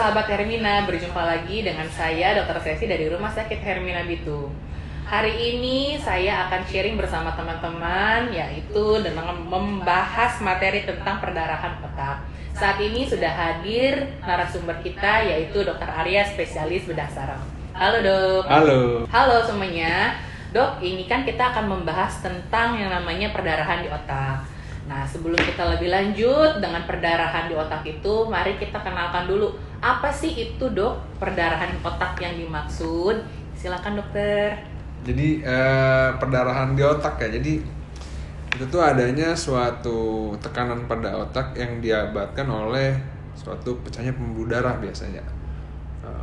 sahabat Hermina, berjumpa lagi dengan saya Dr. Sesi dari Rumah Sakit Hermina Bitung. Hari ini saya akan sharing bersama teman-teman, yaitu dengan membahas materi tentang perdarahan otak. Saat ini sudah hadir narasumber kita, yaitu Dr. Arya, spesialis bedah saraf. Halo dok. Halo. Halo semuanya. Dok, ini kan kita akan membahas tentang yang namanya perdarahan di otak. Nah, sebelum kita lebih lanjut dengan perdarahan di otak itu, mari kita kenalkan dulu apa sih itu dok perdarahan otak yang dimaksud. Silakan dokter. Jadi perdarahan di otak ya. Jadi itu tuh adanya suatu tekanan pada otak yang diakibatkan oleh suatu pecahnya pembuluh darah biasanya.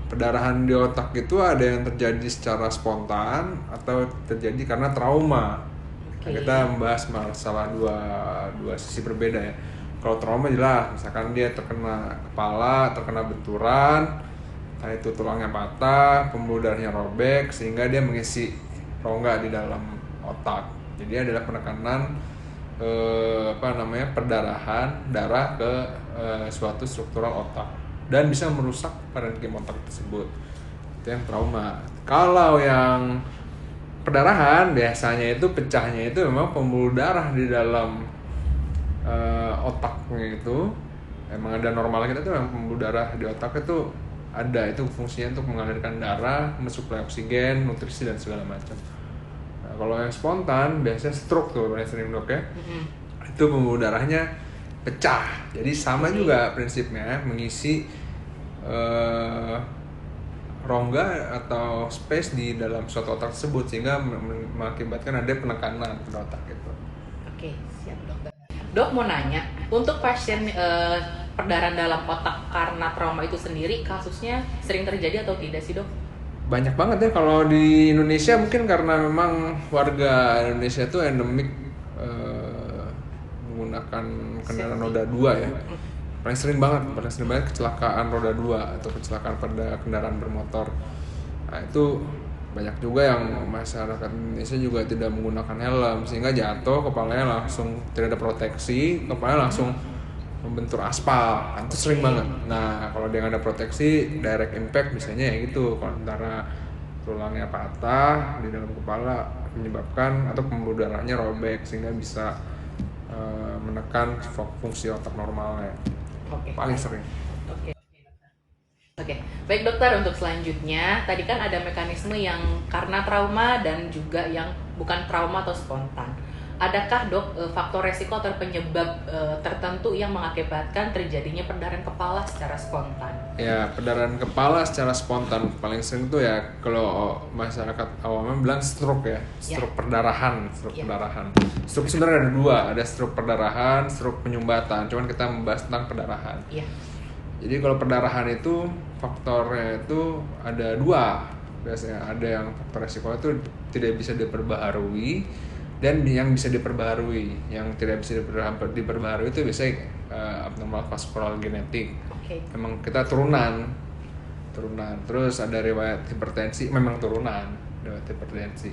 Perdarahan di otak itu ada yang terjadi secara spontan atau terjadi karena trauma. Nah, kita membahas masalah dua sisi berbeda ya. Kalau trauma jelas, misalkan dia terkena kepala, terkena benturan, entah itu tulangnya patah, pembuluh darahnya robek sehingga dia mengisi rongga di dalam otak. Jadi adalah penekanan perdarahan darah ke suatu struktural otak dan bisa merusak parenkim otak tersebut. Itu yang trauma. Kalau yang perdarahan biasanya itu pecahnya itu memang pembuluh darah di dalam otaknya itu emang ada normalnya. Kita tuh memang pembuluh darah di otak itu ada, itu fungsinya untuk mengalirkan darah, mensuplai oksigen, nutrisi dan segala macam. Nah, kalau yang spontan biasanya stroke tuh yang sering dok ya. Itu pembuluh darahnya pecah. Jadi sama juga prinsipnya, mengisi rongga atau space di dalam suatu otak tersebut sehingga mengakibatkan ada penekanan pada otak itu. Oke, siap dokter. Dok mau nanya, untuk pasien perdarahan dalam otak karena trauma itu sendiri kasusnya sering terjadi atau tidak sih dok? Banyak banget ya kalau di Indonesia, mungkin karena memang warga Indonesia itu endemik menggunakan kendaraan roda 2 ya. Paling sering banget kecelakaan roda 2 atau kecelakaan pada kendaraan bermotor. Nah, itu banyak juga yang masyarakat Indonesia juga tidak menggunakan helm sehingga jatuh, kepalanya langsung tidak ada proteksi, kepalanya langsung membentur aspal. Itu sering banget. Nah, kalau dia nggak ada proteksi, direct impact misalnya ya gitu, kalau antara tulangnya patah di dalam kepala menyebabkan atau pembuluh darahnya robek sehingga bisa menekan fungsi otak normalnya. Paling sering. Oke, baik dokter, untuk selanjutnya tadi kan ada mekanisme yang karena trauma dan juga yang bukan trauma atau spontan. Adakah dok faktor resiko atau penyebab tertentu yang mengakibatkan terjadinya perdarahan kepala secara spontan? Ya, perdarahan kepala secara spontan paling sering tuh ya kalau masyarakat awamnya bilang stroke ya, stroke perdarahan. Stroke sebenarnya ada dua, ada stroke perdarahan, stroke penyumbatan. Cuman kita membahas tentang perdarahan. Jadi kalau perdarahan itu faktornya itu ada dua biasanya. Ada yang faktor resiko itu tidak bisa diperbaharui dan yang bisa diperbaharui. Yang tidak bisa diperbaharui itu biasanya abnormal vaskular genetik. Memang kita turunan. Terus ada riwayat hipertensi, memang turunan riwayat hipertensi.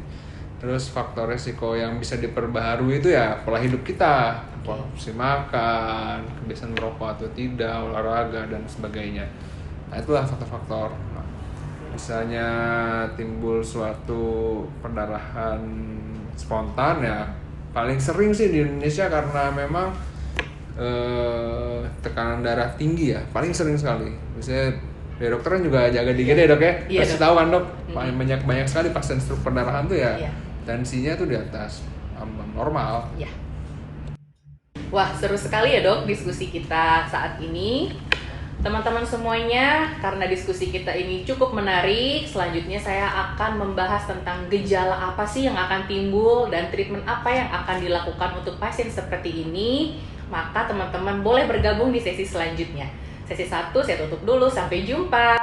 Terus faktor resiko yang bisa diperbaharui itu ya pola hidup kita, konsumsi makan, kebiasaan merokok atau tidak, olahraga dan sebagainya. Nah, itulah faktor-faktor. Nah, misalnya timbul suatu perdarahan spontan ya paling sering sih di Indonesia karena memang tekanan darah tinggi ya, paling sering sekali. Misalnya ya dokter kan juga jaga dikit ya dok ya, kasih tahu kan dok, banyak sekali pasien stroke perdarahan tuh ya tensinya tuh di atas ambang normal. Wah, seru sekali ya dok diskusi kita saat ini. Teman-teman semuanya, karena diskusi kita ini cukup menarik, selanjutnya saya akan membahas tentang gejala apa sih yang akan timbul dan treatment apa yang akan dilakukan untuk pasien seperti ini. Maka teman-teman boleh bergabung di sesi selanjutnya. Sesi 1 saya tutup dulu, sampai jumpa.